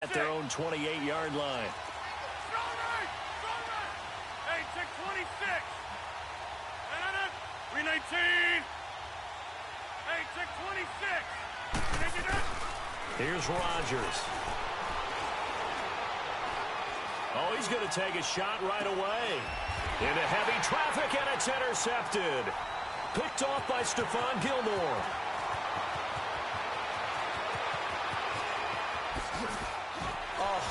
at their own 28-yard line. Hey, check 26. 319. Hey, check 26. Here's Rodgers. Oh, he's going to take a shot right away. Into heavy traffic, and it's intercepted. Picked off by Stephon Gilmore.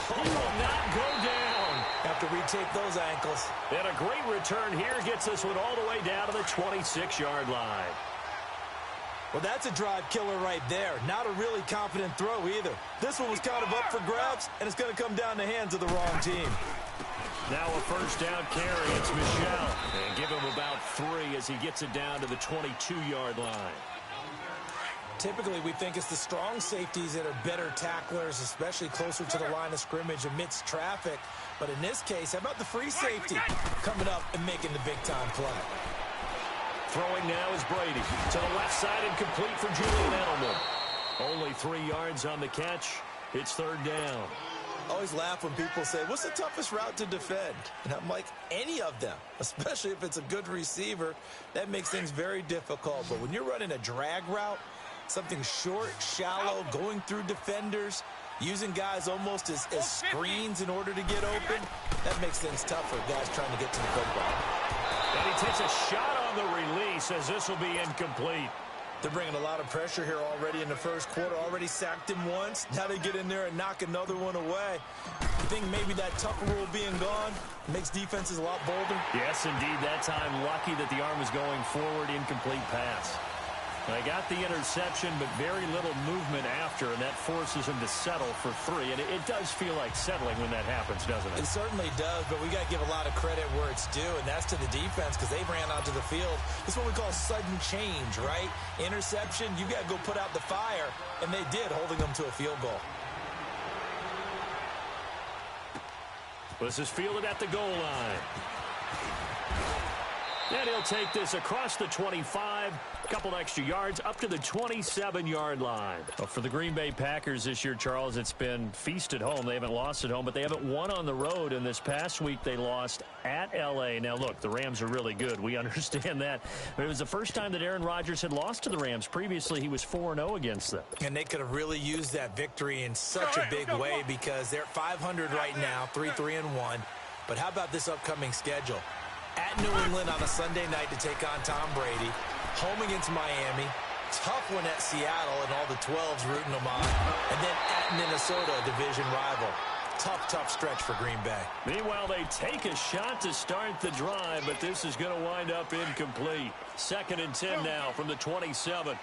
He will not go down. Have to retake those ankles. And a great return here gets this one all the way down to the 26-yard line. Well, that's a drive killer right there. Not a really confident throw either. This one was kind of up for grabs, and it's going to come down the hands of the wrong team. Now a first down carry. It's Michel. And give him about 3 as he gets it down to the 22-yard line. Typically, we think it's the strong safeties that are better tacklers, especially closer to the line of scrimmage amidst traffic. But in this case, how about the free safety coming up and making the big-time play? Throwing now is Brady. To the left side and complete for Julian Edelman. Only 3 yards on the catch. It's third down. I always laugh when people say, what's the toughest route to defend? And I'm like, any of them, especially if it's a good receiver. That makes things very difficult. But when you're running a drag route, something short, shallow, going through defenders, using guys almost as screens in order to get open, that makes things tough for guys trying to get to the football. And he takes a shot on the release as this will be incomplete. They're bringing a lot of pressure here already in the first quarter. Already sacked him once. Now they get in there and knock another one away. You think maybe that tougher rule being gone makes defenses a lot bolder? Yes, indeed. That time lucky that the arm was going forward. Incomplete pass. They got the interception, but very little movement after, and that forces him to settle for 3. And it does feel like settling when that happens, doesn't it? It certainly does, but we got to give a lot of credit where it's due, and that's to the defense because they ran onto the field. This is what we call sudden change, right? Interception, you got to go put out the fire, and they did, holding them to a field goal. This is fielded at the goal line. And he'll take this across the 25, a couple extra yards, up to the 27-yard line. Well, for the Green Bay Packers this year, Charles, it's been feast at home. They haven't lost at home, but they haven't won on the road. And this past week, they lost at L.A. Now, look, the Rams are really good. We understand that. But it was the first time that Aaron Rodgers had lost to the Rams. Previously, he was 4-0 against them. And they could have really used that victory in such a big way because they're at 500 right now, 3-3-1. But how about this upcoming schedule? At New England on a Sunday night to take on Tom Brady. Home against Miami. Tough one at Seattle and all the 12s rooting them on. And then at Minnesota, a division rival. Tough stretch for Green Bay. Meanwhile, they take a shot to start the drive, but this is going to wind up incomplete. 2nd and 10 now from the 27.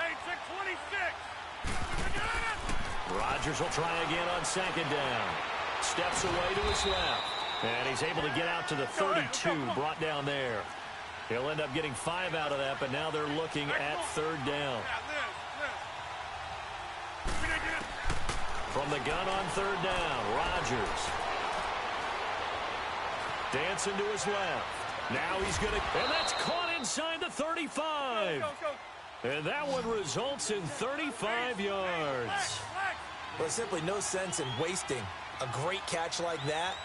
Hey, check 26. Rodgers will try again on 2nd down. Steps away to his left. And he's able to get out to the 32, brought down there. He'll end up getting 5 out of that, but now they're looking at 3rd down. From the gun on 3rd down, Rodgers. Dancing to his left. Now he's going to, and that's caught inside the 35. And that one results in 35 yards. Well, there's simply no sense in wasting a great catch like that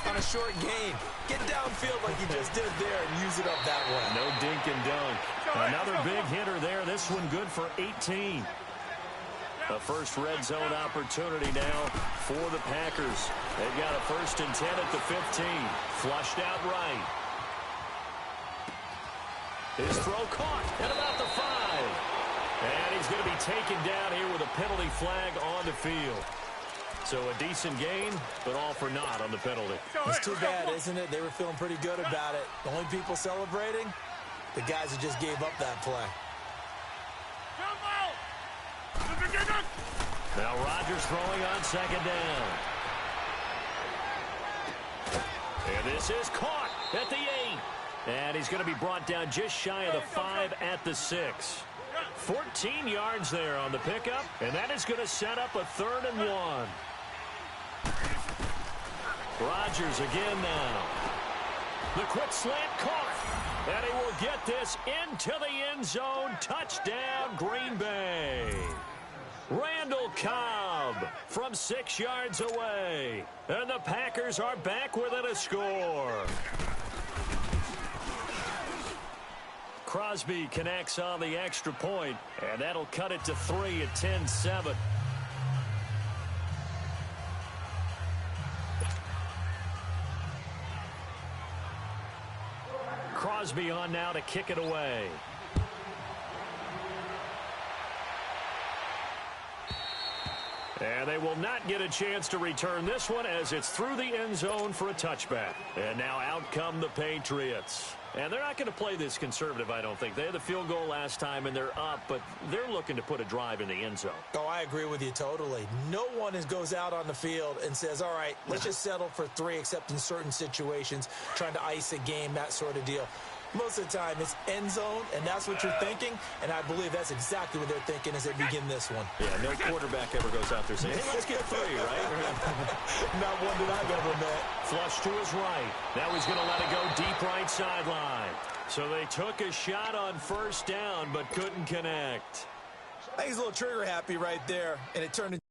on a short game. Get downfield like you just did there and use it up that way. No dink and dunk. Another big hitter there. This one good for 18. The first red zone opportunity now for the Packers. They've got a 1st and 10 at the 15. Flushed out right. His throw caught at about the 5. And he's going to be taken down here with a penalty flag on the field. So a decent gain, but all for naught on the penalty. It's too bad, isn't it? They were feeling pretty good about it. The only people celebrating, the guys who just gave up that play. Now Rodgers throwing on 2nd down. And this is caught at the 8. And he's going to be brought down just shy of the 5 at the 6. 14 yards there on the pickup, and that is going to set up a 3rd and 1. Rodgers again now. The quick slant caught. And he will get this into the end zone. Touchdown, Green Bay. Randall Cobb from 6 yards away. And the Packers are back within a score. Crosby connects on the extra point, and that'll cut it to 3 at 10-7. Crosby on now to kick it away. And they will not get a chance to return this one as it's through the end zone for a touchback. And now out come the Patriots. And they're not going to play this conservative, I don't think. They had the field goal last time, and they're up, but they're looking to put a drive in the end zone. Oh, I agree with you totally. No one goes out on the field and says, all right, let's just settle for 3, except in certain situations, trying to ice a game, that sort of deal. Most of the time, it's end zone, and that's what you're thinking, and I believe that's exactly what they're thinking as they begin this one. Yeah, no quarterback ever goes out there saying, hey, let's get 3, right? Not one that I've ever met. Flush to his right. Now he's going to let it go deep right sideline. So they took a shot on first down, but couldn't connect. I think he's a little trigger happy right there, and it turned into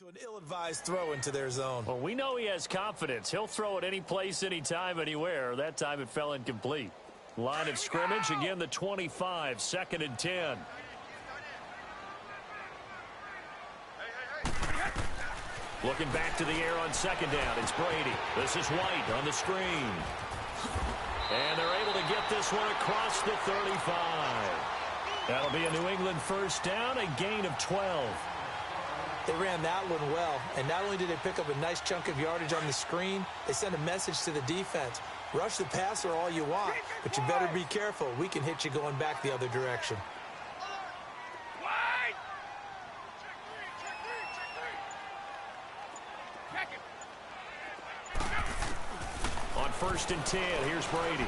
an ill-advised throw into their zone. Well, we know he has confidence. He'll throw it any place, anytime, anywhere. That time it fell incomplete. Line of scrimmage, again the 25, 2nd and 10. Looking back to the air on 2nd down. It's Brady. This is White on the screen. And they're able to get this one across the 35. That'll be a New England first down, a gain of 12. They ran that one well, and not only did they pick up a nice chunk of yardage on the screen, they sent a message to the defense. Rush the passer all you want, but you better be careful. We can hit you going back the other direction. On 1st and 10, here's Brady.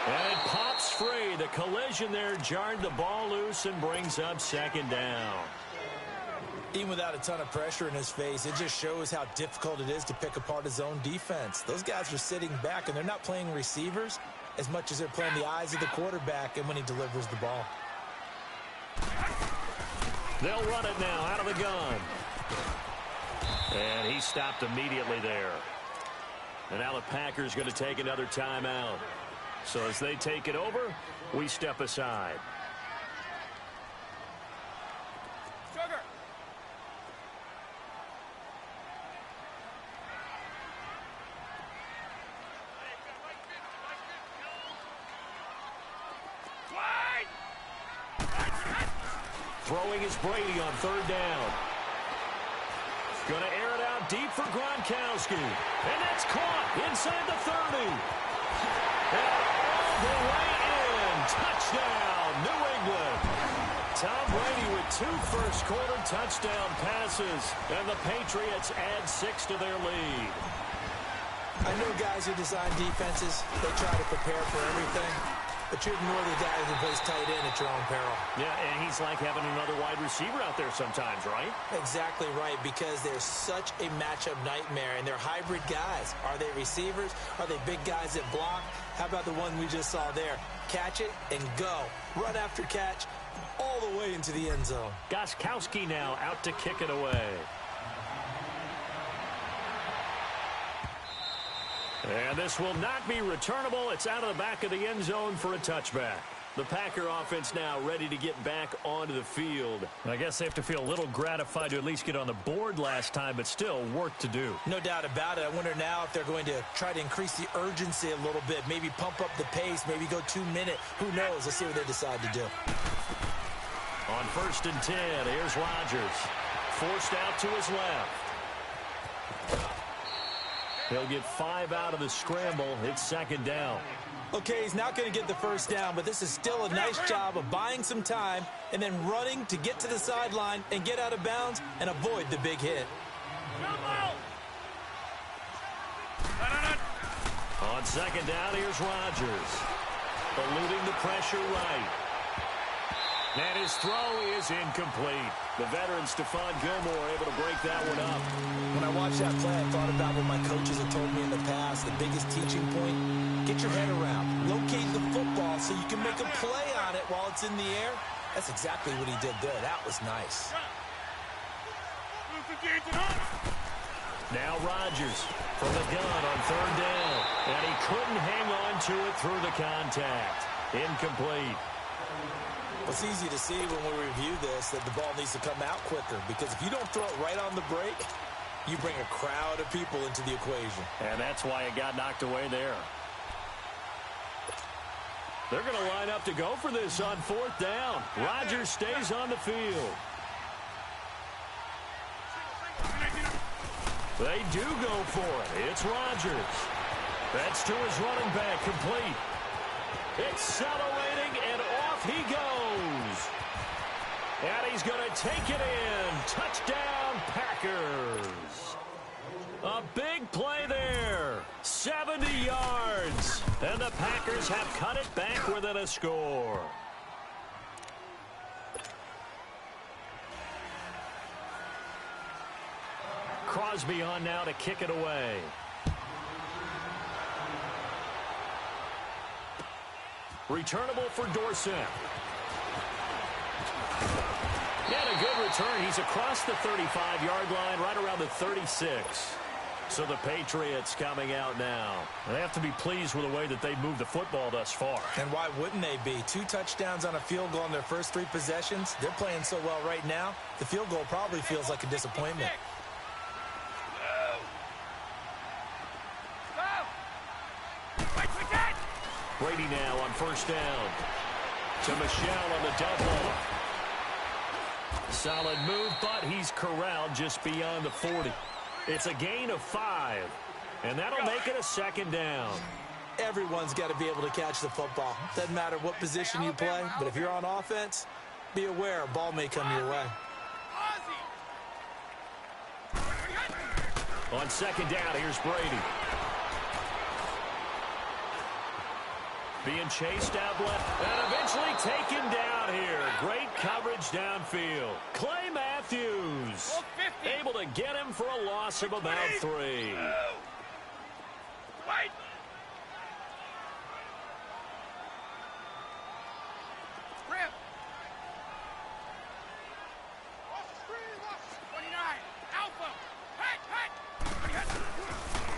And it pops free. The collision there jarred the ball loose and brings up 2nd down. Even without a ton of pressure in his face, it just shows how difficult it is to pick apart his own defense. Those guys are sitting back, and they're not playing receivers as much as they're playing the eyes of the quarterback and when he delivers the ball. They'll run it now out of the gun. And he stopped immediately there. And now the Packers going to take another timeout. So as they take it over, we step aside. Sugar. Throwing is Brady on 3rd down. Going to air it out deep for Gronkowski. And that's caught inside the 30. And all the way in. Touchdown, New England. Tom Brady with 2 first-quarter touchdown passes. And the Patriots add 6 to their lead. I know guys who design defenses, they try to prepare for everything. But you ignore the guy who plays tight end at your own peril. Yeah, and he's like having another wide receiver out there sometimes, right? Exactly right, because they're such a matchup nightmare, and they're hybrid guys. Are they receivers? Are they big guys that block? How about the one we just saw there? Catch it and go. Run after catch all the way into the end zone. Gostkowski now out to kick it away. And this will not be returnable. It's out of the back of the end zone for a touchback. The Packer offense now ready to get back onto the field. I guess they have to feel a little gratified to at least get on the board last time, but still work to do. No doubt about it. I wonder now if they're going to try to increase the urgency a little bit, maybe pump up the pace, maybe go 2-minute. Who knows? Let's see what they decide to do. On 1st and 10, here's Rodgers. Forced out to his left. He'll get 5 out of the scramble. It's 2nd down. Okay, he's not going to get the first down, but this is still a nice job of buying some time and then running to get to the sideline and get out of bounds and avoid the big hit. On second down, here's Rodgers. Eluding the pressure right. And his throw is incomplete. The veteran Stephon Gilmore able to break that one up. When I watched that play, I thought about what my coaches have told me in the past. The biggest teaching point, get your head around. Locate the football so you can make a play on it while it's in the air. That's exactly what he did there. That was nice. Now Rodgers from the gun on third down. And he couldn't hang on to it through the contact. Incomplete. It's easy to see when we review this that the ball needs to come out quicker, because if you don't throw it right on the break, you bring a crowd of people into the equation. And that's why it got knocked away there. They're going to line up to go for this on fourth down. Rodgers stays on the field. They do go for it. It's Rodgers. That's to his running back, complete. Accelerating, and off he goes. And he's going to take it in. Touchdown, Packers. A big play there. 70 yards. And the Packers have cut it back within a score. Crosby on now to kick it away. Returnable for Dorsett. And a good return. He's across the 35-yard line, right around the 36. So the Patriots coming out now. They have to be pleased with the way that they've moved the football thus far. And why wouldn't they be? 2 touchdowns on a field goal in their first 3 possessions. They're playing so well right now, the field goal probably feels like a disappointment. Brady now on first down. To Michel on the double. Solid move, but he's corralled just beyond the 40. It's a gain of 5, and that'll make it a second down. Everyone's got to be able to catch the football. Doesn't matter what position you play, but if you're on offense, be aware a ball may come your way. On second down, here's Brady. Being chased out left and eventually taken down here. Great coverage downfield. Clay Matthews able to get him for a loss of about 3.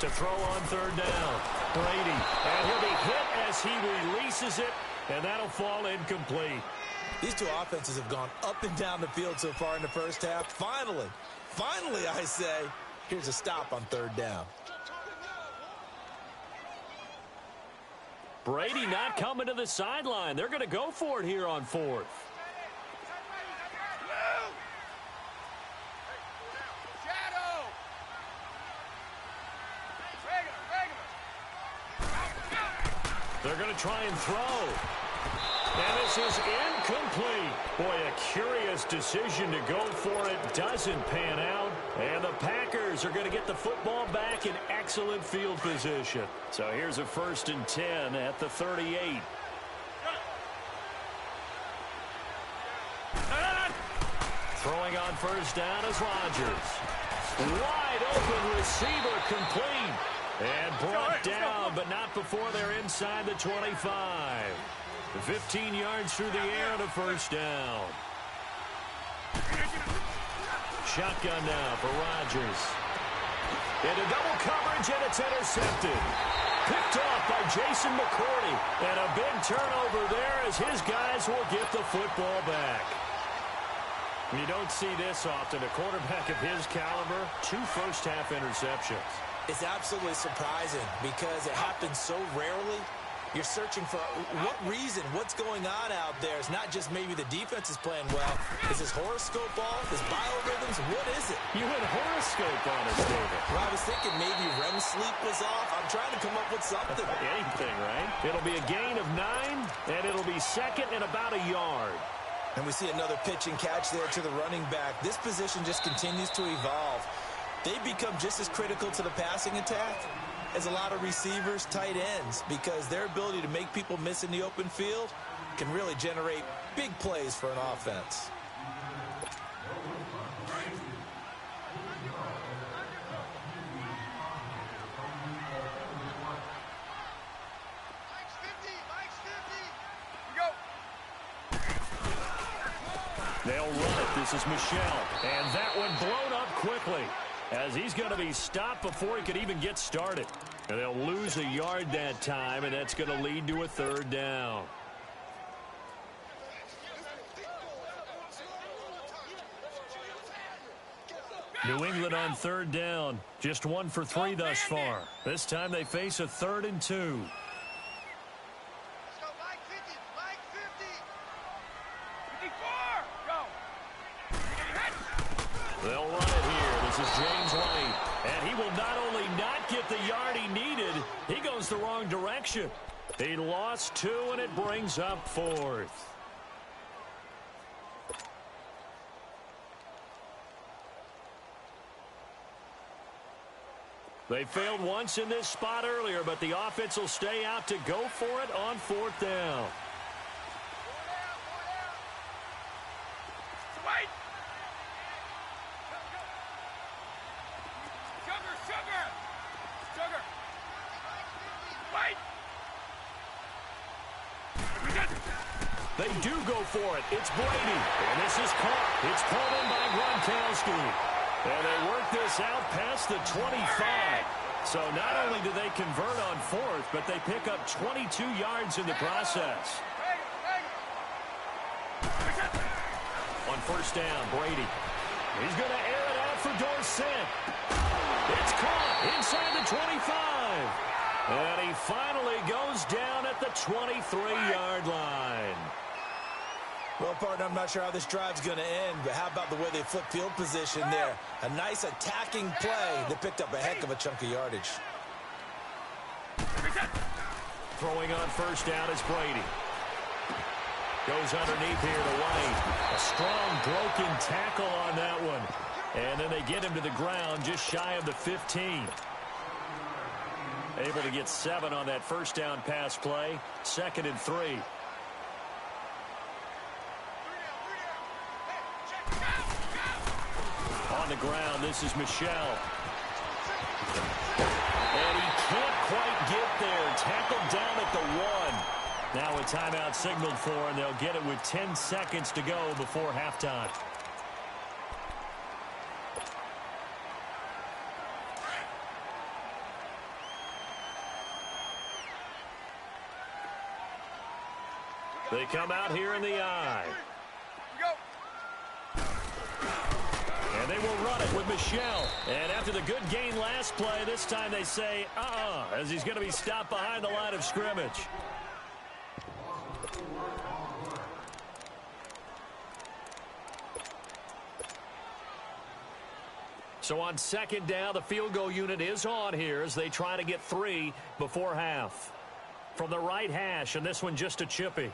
To throw on third down. Brady. And he'll be hit as he releases it, and that'll fall incomplete. These two offenses have gone up and down the field so far in the first half. Finally, I say, here's a stop on third down. Brady not coming to the sideline. They're going to go for it here on fourth. They're going to try and throw. And this is incomplete. Boy, a curious decision to go for it. Doesn't pan out. And the Packers are going to get the football back in excellent field position. So here's a 1st and 10 at the 38. Throwing on first down is Rodgers. Wide open receiver, complete. And brought down, but not before they're inside the 25. 15 yards through the air to first down. Shotgun now for Rodgers. Into double coverage, and it's intercepted. Picked off by Jason McCourty. And a big turnover there as his guys will get the football back. You don't see this often. A quarterback of his caliber, 2 first-half interceptions. It's absolutely surprising because it happens so rarely. You're searching for what reason, what's going on out there. It's not just maybe the defense is playing well. Is this horoscope ball? Is biorhythms? What is it? You went horoscope on us, David. Well, I was thinking maybe REM sleep was off. I'm trying to come up with something. Anything, right? It'll be a gain of 9, and it'll be second and about a yard. And we see another pitch and catch there to the running back. This position just continues to evolve. They become just as critical to the passing attack as a lot of receivers, tight ends, because their ability to make people miss in the open field can really generate big plays for an offense. They'll run it. This is Michelle. And that one blown up quickly as he's going to be stopped before he could even get started. And they'll lose a yard that time, and that's going to lead to a third down. New England on third down. Just 1 for 3 thus far. This time they face a 3rd and 2. They'll run it here. This is James White. And he will not only not get the yard he needed, he goes the wrong direction. He lost 2, and it brings up 4th. They failed once in this spot earlier, but the offense will stay out to go for it on 4th down. They do go for it. It's Brady. And this is caught. It's pulled in by Gronkowski. And they work this out past the 25. So not only do they convert on 4th, but they pick up 22 yards in the process. On 1st down, Brady. He's going to air it out for Dorsett. It's caught inside the 25. And he finally goes down at the 23-yard line. Well, partner, I'm not sure how this drive's going to end, but how about the way they flip field position there? A nice attacking play that picked up a heck of a chunk of yardage. Throwing on 1st down is Brady. Goes underneath here to White. A strong broken tackle on that one. And then they get him to the ground just shy of the 15. Able to get 7 on that 1st down pass play. 2nd and 3. On the ground, this is Michelle. And he can't quite get there. Tackled down at the 1. Now a timeout signaled for, and they'll get it with 10 seconds to go before halftime. They come out here in the I. And they will run it with Michelle. And after the good gain last play, this time they say, as he's going to be stopped behind the line of scrimmage. So on 2nd down, the field goal unit is on here as they try to get 3 before half. From the right hash, and this one just a chippy.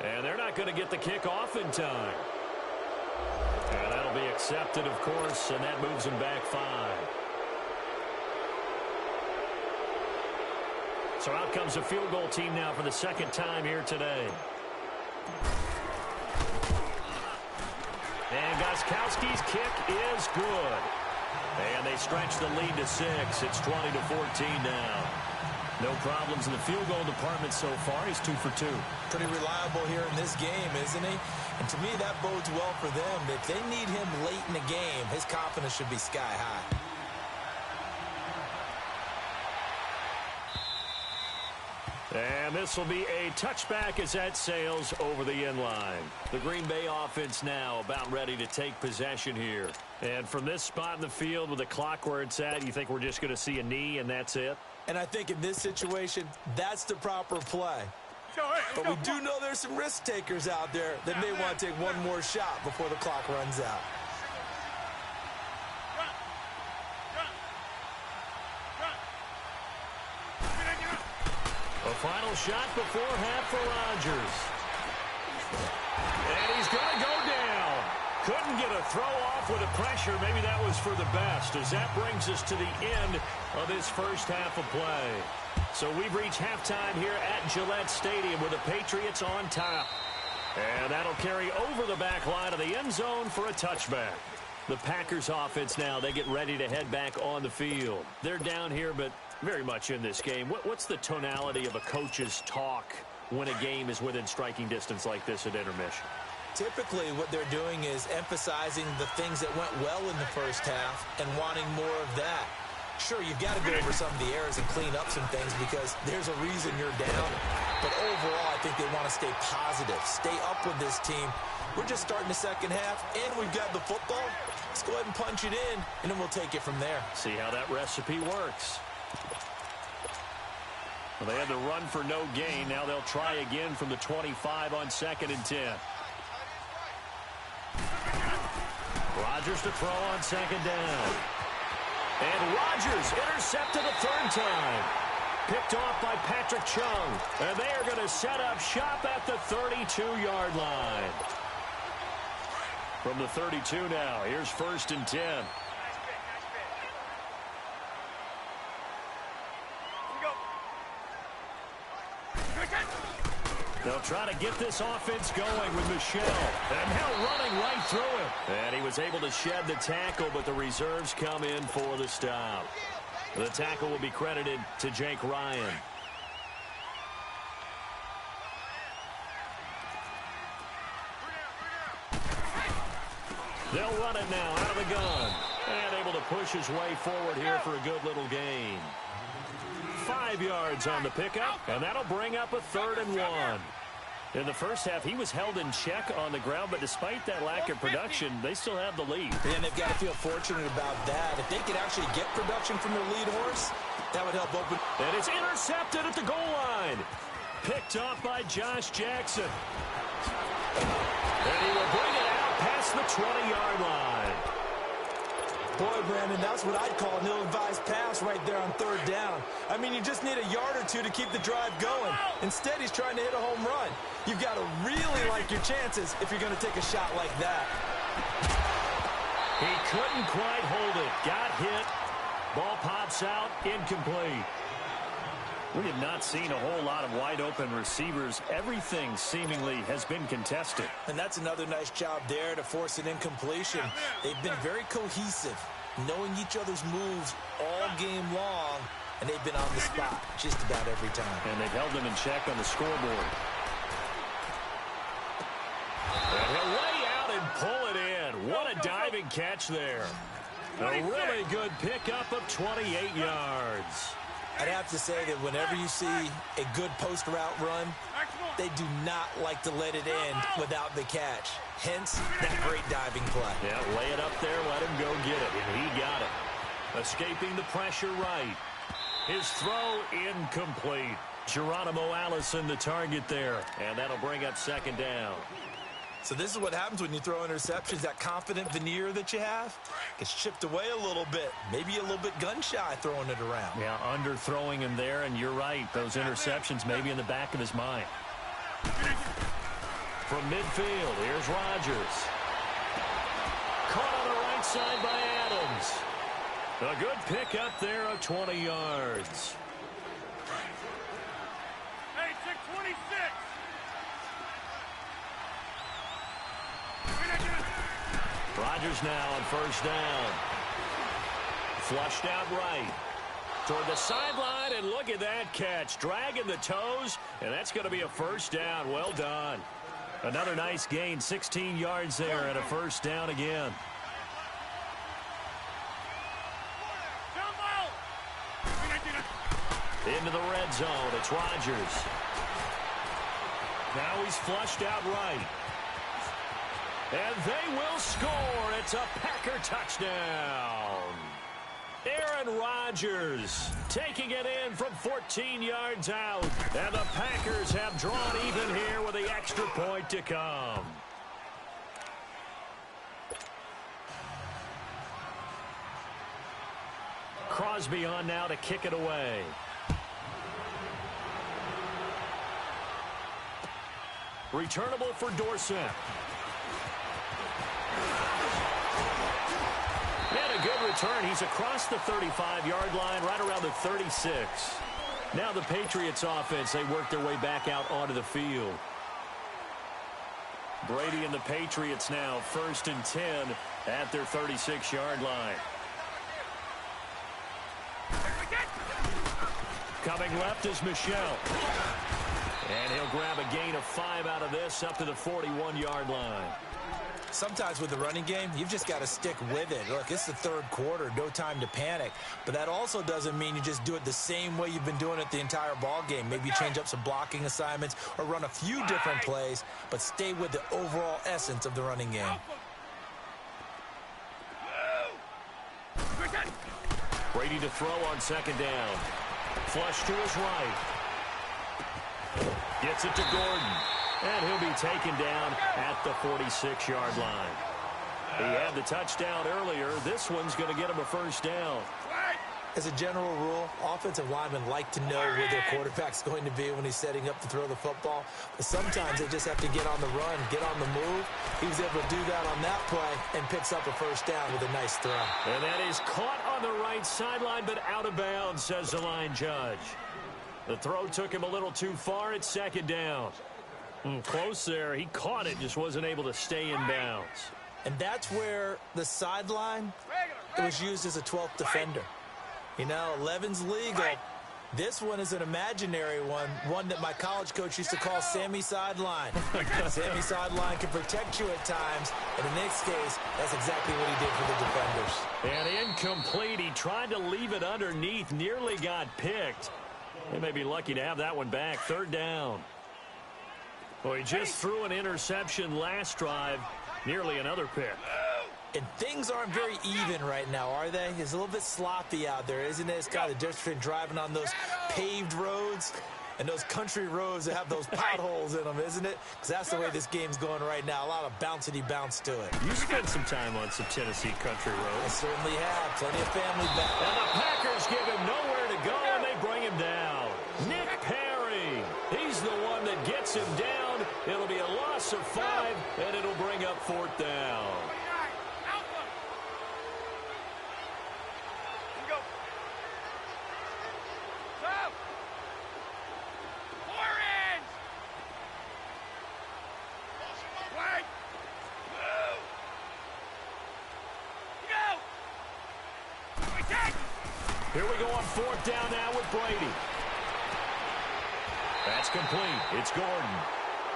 And they're not going to get the kick off in time. And that'll be accepted, of course, and that moves them back 5. So out comes a field goal team now for the 2nd time here today. And Gostkowski's kick is good. And they stretch the lead to 6. It's 20-14 now. No problems in the field goal department so far. He's 2 for 2. Pretty reliable here in this game, isn't he? And to me, that bodes well for them. If they need him late in the game, his confidence should be sky high. And this will be a touchback as that sails over the end line. The Green Bay offense now about ready to take possession here. And from this spot in the field with the clock where it's at, you think we're just going to see a knee and that's it? And I think in this situation, that's the proper play. But we do know there's some risk takers out there that may want to take one more shot before the clock runs out. A final shot before half for Rodgers. And he's going to go down. Couldn't get a throw off with the pressure. Maybe that was for the best, as that brings us to the end of this first half of play. So we've reached halftime here at Gillette Stadium with the Patriots on top. And that'll carry over the back line of the end zone for a touchback. The Packers offense now, they get ready to head back on the field. They're down here, but very much in this game. What's the tonality of a coach's talk when a game is within striking distance like this at intermission? Typically, what they're doing is emphasizing the things that went well in the first half and wanting more of that. Sure, you've got to go over some of the errors and clean up some things because there's a reason you're down. But overall, I think they want to stay positive, stay up with this team. We're just starting the second half, and we've got the football. Let's go ahead and punch it in, and then we'll take it from there. See how that recipe works. Well, they had the run for no gain. Now they'll try again from the 25 on 2nd and 10. Rodgers to throw on 2nd down. And Rodgers intercepted the 3rd time. Picked off by Patrick Chung. And they are going to set up shop at the 32-yard line. From the 32 now, here's 1st and 10. They'll try to get this offense going with Michel. And now running right through him. And he was able to shed the tackle, but the reserves come in for the stop. The tackle will be credited to Jake Ryan. They'll run it now out of the gun. And able to push his way forward here for a good little gain. 5 yards on the pickup, and that'll bring up a 3rd and 1. In the first half, he was held in check on the ground, but despite that lack of production, they still have the lead. And they've got to feel fortunate about that. If they could actually get production from their lead horse, that would help open. And it's intercepted at the goal line. Picked off by Josh Jackson. And he will bring it out past the 20-yard line. Boy, Brandon, that's what I'd call an ill-advised pass right there on 3rd down. I mean, you just need a yard or two to keep the drive going. Instead, he's trying to hit a home run. You've got to really like your chances if you're going to take a shot like that. He couldn't quite hold it. Got hit. Ball pops out. Incomplete. We have not seen a whole lot of wide-open receivers. Everything seemingly has been contested. And that's another nice job there to force an incompletion. They've been very cohesive, knowing each other's moves all game long, and they've been on the spot just about every time. And they've held them in check on the scoreboard. And he'll lay out and pull it in. What a diving catch there. A really good pickup of 28 yards. I'd have to say that whenever you see a good post route run, they do not like to let it end without the catch. Hence, that great diving play. Yeah, lay it up there, let him go get it, and he got it. Escaping the pressure right. His throw incomplete. Geronimo Allison the target there, and that'll bring up 2nd down. So this is what happens when you throw interceptions. That confident veneer that you have gets chipped away a little bit. Maybe a little bit gun-shy throwing it around. Yeah, underthrowing him there, and you're right. Those interceptions maybe in the back of his mind. From midfield, here's Rodgers. Caught on the right side by Adams. A good pickup there of 20 yards. Hey, 626. Rodgers now on 1st down. Flushed out right. toward the sideline, and look at that catch. Dragging the toes, and that's going to be a first down. Well done. Another nice gain, 16 yards there, and a first down again. Into the red zone, it's Rodgers. Now he's flushed out right. And they will score. It's a Packer touchdown. Aaron Rodgers taking it in from 14 yards out. And the Packers have drawn even here with the extra point to come. Crosby on now to kick it away. Returnable for Dorsett. And a good return. He's across the 35-yard line, right around the 36. Now the Patriots offense, they work their way back out onto the field. Brady and the Patriots now 1st and 10 at their 36-yard line. Coming left is Michel. And he'll grab a gain of 5 out of this up to the 41-yard line. Sometimes with the running game, you've just got to stick with it. Look, it's the third quarter, no time to panic. But that also doesn't mean you just do it the same way you've been doing it the entire ball game. Maybe you change up some blocking assignments or run a few different plays, but stay with the overall essence of the running game. Brady to throw on 2nd down. Flush to his right. Gets it to Gordon. And he'll be taken down at the 46-yard line. He had the touchdown earlier. This one's going to get him a first down. As a general rule, offensive linemen like to know where their quarterback's going to be when he's setting up to throw the football. But sometimes they just have to get on the run, get on the move. He was able to do that on that play and picks up a first down with a nice throw. And that is caught on the right sideline, but out of bounds, says the line judge. The throw took him a little too far. It's 2nd down. Close there. He caught it, just wasn't able to stay in bounds. And that's where the sideline, it was used as a 12th defender. You know, 11's legal. This one is an imaginary one that my college coach used to call Sammy Sideline. Sammy Sideline can protect you at times, and in this case, that's exactly what he did for the defenders. And incomplete. He tried to leave it underneath, nearly got picked. They may be lucky to have that one back. 3rd down. Well, he just threw an interception last drive, nearly another pick. And things aren't very even right now, are they? It's a little bit sloppy out there, isn't it? It's got the difference between driving on those paved roads and those country roads that have those potholes in them, isn't it? Because that's the way this game's going right now. A lot of bouncy bounce to it. You spent some time on some Tennessee country roads. I certainly have. Plenty of family back. And the Packers give him nowhere to go, and they bring him down. Nick Perry. He's the one that gets him down. It'll be a loss of 5, and it'll bring up 4th down. Here we go on 4th down now with Brady. That's complete. It's Gordon.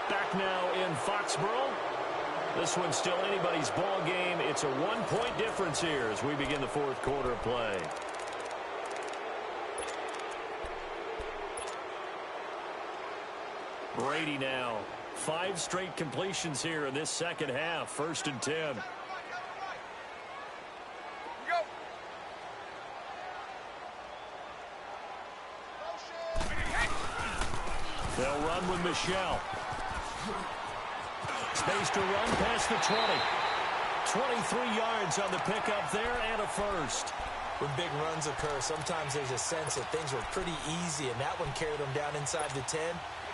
Back now in Foxborough. This one's still anybody's ball game. It's a 1-point difference here as we begin the 4th quarter of play. Brady now. 5 straight completions here in this second half. 1st and 10. They'll run with Michel. Space to run past the 20. 23 yards on the pickup there and a first. When big runs occur, sometimes there's a sense that things were pretty easy, and that one carried them down inside the 10.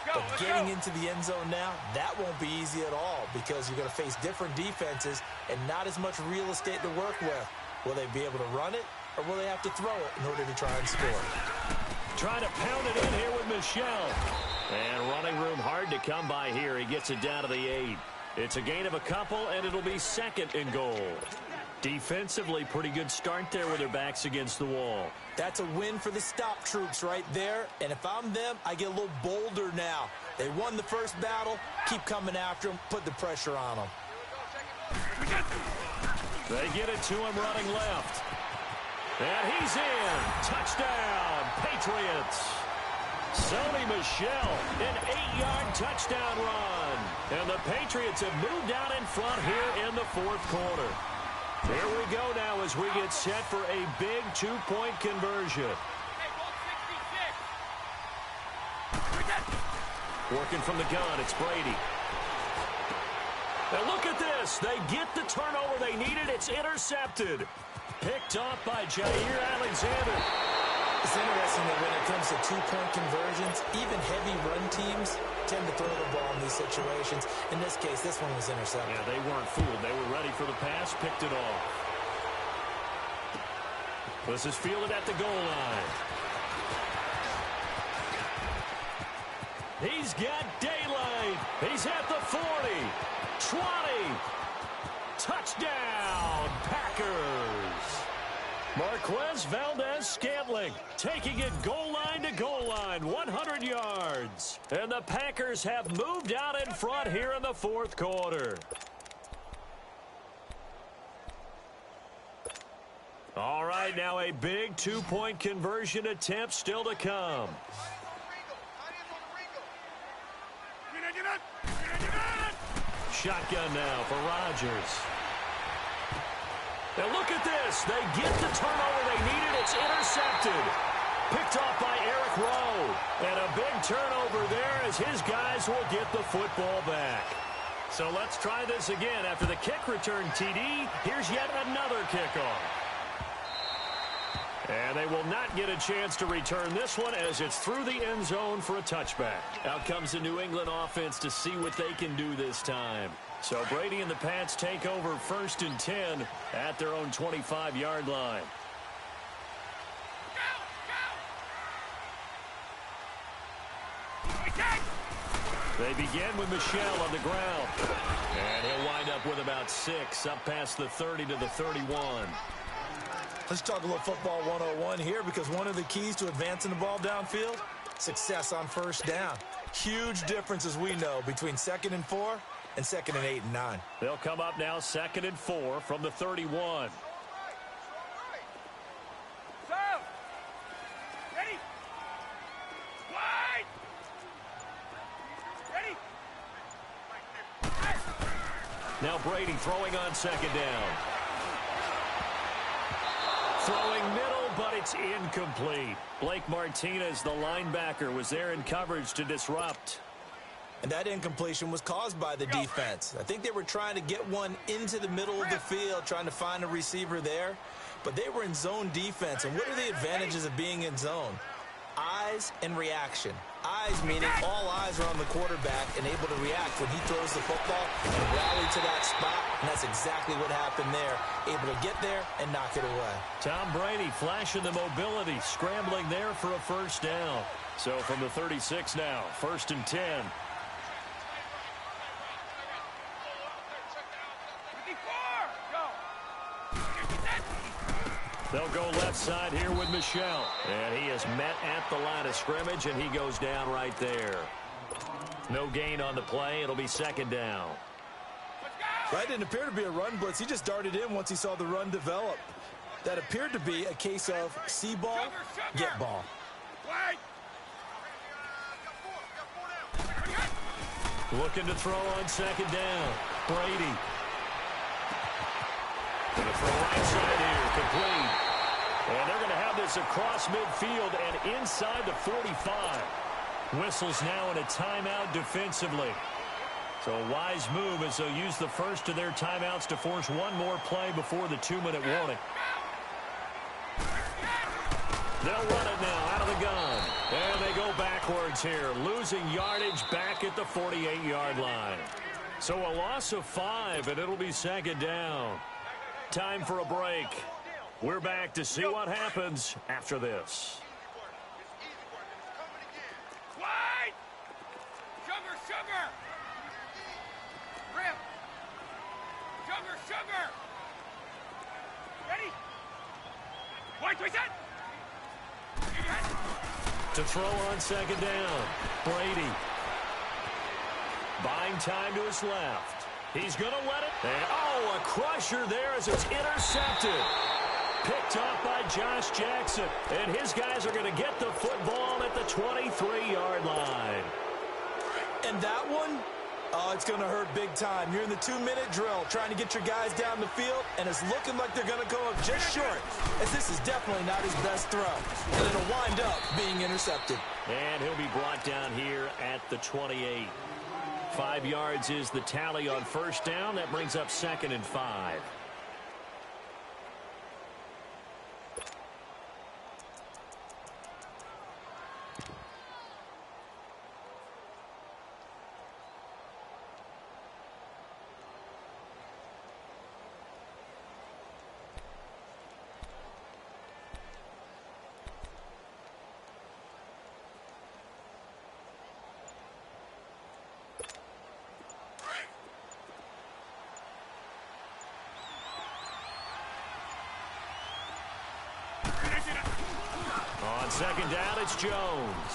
But getting into the end zone now, that won't be easy at all because you're going to face different defenses and not as much real estate to work with. Will they be able to run it, or will they have to throw it in order to try and score? Trying to pound it in here with Michel. And running room hard to come by here. He gets it down to the 8. It's a gain of a couple, and it'll be 2nd and goal. Defensively, pretty good start there with their backs against the wall. That's a win for the stop troops right there. And if I'm them, I get a little bolder now. They won the first battle. Keep coming after them. Put the pressure on them. They get it to him running left. And he's in. Touchdown, Patriots. Sony Michel, an 8-yard touchdown run. And the Patriots have moved out in front here in the fourth quarter. Here we go now as we get set for a big two-point conversion. Working from the gun, it's Brady. Now look at this. They get the turnover they needed. It's intercepted. Picked off by Jair Alexander. It's interesting that when it comes to two-point conversions, even heavy run teams tend to throw the ball in these situations. In this case, this one was intercepted. Yeah, they weren't fooled. They were ready for the pass, picked it off. This is fielded at the goal line. He's got daylight. He's at the 40, 20. Touchdown, Packers. Marquez Valdez-Scantling taking it goal line to goal line, 100 yards. And the Packers have moved out in front here in the fourth quarter. All right, now a big two-point conversion attempt still to come. Shotgun now for Rodgers. Now look at this. They get the turnover they needed. It's intercepted. Picked off by Eric Rowe. And a big turnover there as his guys will get the football back. So let's try this again. After the kick return TD, here's yet another kickoff. And they will not get a chance to return this one as it's through the end zone for a touchback. Out comes the New England offense to see what they can do this time. So Brady and the Pats take over 1st and 10 at their own 25-yard line. They begin with Michel on the ground. And he'll wind up with about 6 up past the 30 to the 31. Let's talk a little football 101 here, because one of the keys to advancing the ball downfield, success on first down. Huge difference, as we know, between 2nd and 4 and 2nd and 8 and 9. They'll come up now 2nd and 4 from the 31. Ready? Wide! Ready? Now Brady throwing on 2nd down. Throwing middle, but it's incomplete. Blake Martinez, the linebacker, was there in coverage to disrupt. And that incompletion was caused by the defense. I think they were trying to get one into the middle of the field, trying to find a receiver there. But they were in zone defense. And what are the advantages of being in zone? Eyes and reaction. Eyes meaning all eyes are on the quarterback and able to react when he throws the football and rally to that spot. And that's exactly what happened there. Able to get there and knock it away. Tom Brady flashing the mobility, scrambling there for a first down. So from the 36 now, 1st and 10. They'll go left side here with Michel. And he is met at the line of scrimmage, and he goes down right there. No gain on the play. It'll be 2nd down. That didn't appear to be a run blitz. He just darted in once he saw the run develop. That appeared to be a case of see ball, get ball. Looking to throw on 2nd down. Brady. Going to throw right side here, complete. And they're going to have this across midfield and inside the 45. Whistles now in a timeout defensively. So a wise move as they'll use the first of their timeouts to force one more play before the 2-minute warning. They'll run it now out of the gun. And they go backwards here, losing yardage back at the 48-yard line. So a loss of 5, and it'll be 2nd down. Time for a break. We're back to see what happens after this. Wide! Sugar, sugar! Rip! Sugar, sugar! Ready? White, set. To throw on second down. Brady. Buying time to his left. He's going to let it. And, oh, a crusher there as it's intercepted. Picked off by Josh Jackson. And his guys are going to get the football at the 23-yard line. And that one, oh, it's going to hurt big time. You're in the 2-minute drill trying to get your guys down the field, and it's looking like they're going to go up just short, as this is definitely not his best throw. And it'll wind up being intercepted. And he'll be brought down here at the 28. 5 yards is the tally on first down. That brings up 2nd and 5. On second down, it's Jones.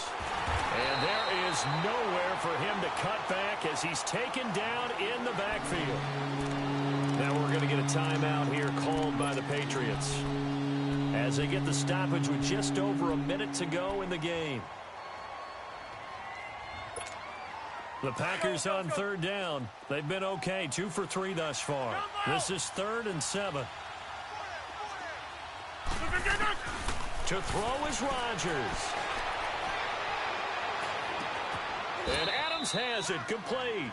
And there is nowhere for him to cut back as he's taken down in the backfield. Now we're going to get a timeout here called by the Patriots as they get the stoppage with just over a minute to go in the game. The Packers on third down. They've been okay, 2 for 3 thus far. This is 3rd and 7. To throw is Rodgers. And Adams has it complete.